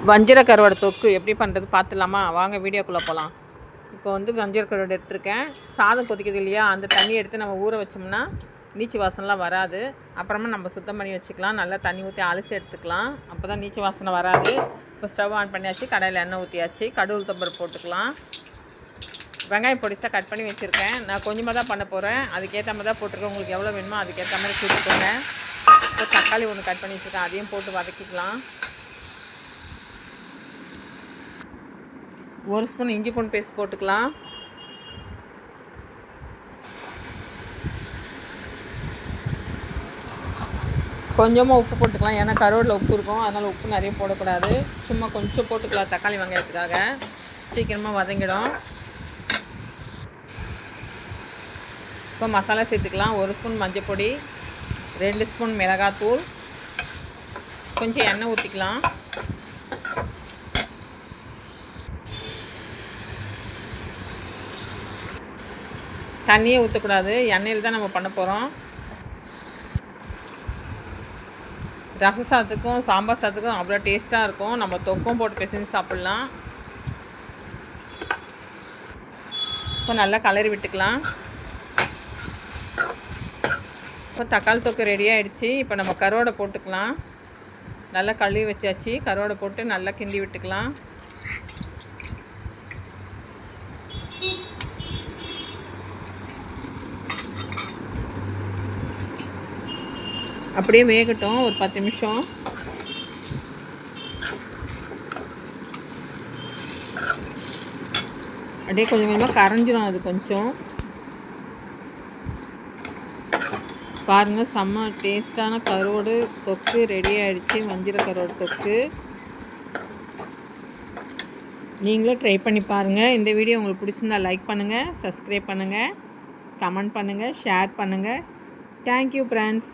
வஞ்சிர கருவாடு தொக்கு எப்படி பண்ணுறது பார்த்துலாமா? வாங்க வீடியோக்குள்ளே போகலாம். இப்போ வந்து வஞ்சிர கருவாடு எடுத்துருக்கேன். சாதம் கொதிக்குது இல்லையா, அந்த தண்ணி எடுத்து நம்ம ஊற வச்சோம்னா நீச்சு வாசனைலாம் வராது. அப்புறமா நம்ம சுத்தம் பண்ணி வச்சுக்கலாம். நல்லா தண்ணி ஊற்றி அலசி எடுத்துக்கலாம். அப்போ தான் நீச்சு வாசனை வராது. இப்போ ஸ்டவ் ஆன் பண்ணியாச்சு, கடாயில் எண்ணெய் ஊற்றியாச்சு, கடுகு உளுத்தம்பருப்பு போட்டுக்கலாம். வெங்காயம் பொடிசாக கட் பண்ணி வச்சுருக்கேன். நான் கொஞ்சமாக தான் பண்ண போகிறேன், அதுக்கேற்ற மாதிரி தான் போட்டிருக்கேன். உங்களுக்கு எவ்வளோ வேணுமோ அதுக்கேற்ற மாதிரி கொடுத்துக்கோங்க. இப்போ தக்காளி ஒன்று கட் பண்ணி வச்சுருக்கேன், அதையும் போட்டு வதக்கிக்கலாம். 1 ஸ்பூன் இஞ்சி பூண்டு பேஸ்ட் போட்டுக்கலாம். கொஞ்சமாக உப்பு போட்டுக்கலாம், ஏன்னா கருவேப்பிலை உப்பு இருக்கும், அதனால் உப்பு நிறைய போடக்கூடாது. சும்மா கொஞ்சம் போட்டுக்கலாம் தக்காளி வெங்காயத்துக்காக, சீக்கிரமாக வதங்கிடும். இப்போ மசாலா சேர்த்துக்கலாம். 1 ஸ்பூன் மஞ்சள் பொடி, 2 ஸ்பூன் மிளகாத்தூள், கொஞ்சம் எண்ணெய் ஊற்றிக்கலாம். தண்ணியே ஊற்றக்கூடாது, எண்ணெயில் தான் நம்ம பண்ண போகிறோம். ரச சாதத்துக்கும் சாம்பார் சாதத்துக்கும் அவ்வளோ டேஸ்ட்டாக இருக்கும். நம்ம தொக்கும் போட்டு பிசைஞ்சு சாப்பிட்லாம். இப்போ நல்லா கலரி விட்டுக்கலாம். இப்போ தக்காளி தொக்கு ரெடி ஆகிடுச்சு. இப்போ நம்ம கருவாடை போட்டுக்கலாம். நல்லா கழுவி வச்சாச்சு. கருவாடை போட்டு நல்லா கிண்டி விட்டுக்கலாம். அப்படியே வேகட்டும் ஒரு 10 நிமிஷம். அப்படியே கொஞ்சம் கொஞ்சமாக கரைஞ்சிடும். அது கொஞ்சம் பாருங்கள், செம்ம டேஸ்டான கருவாடு தொக்கு ரெடி ஆகிடுச்சு. வஞ்சிர கருவாடு தொக்கு நீங்களும் ட்ரை பண்ணி பாருங்கள். இந்த வீடியோ உங்களுக்கு பிடிச்சிருந்தா லைக் பண்ணுங்கள், சப்ஸ்கிரைப் பண்ணுங்கள், கமெண்ட் பண்ணுங்கள், ஷேர் பண்ணுங்கள். Thank you friends.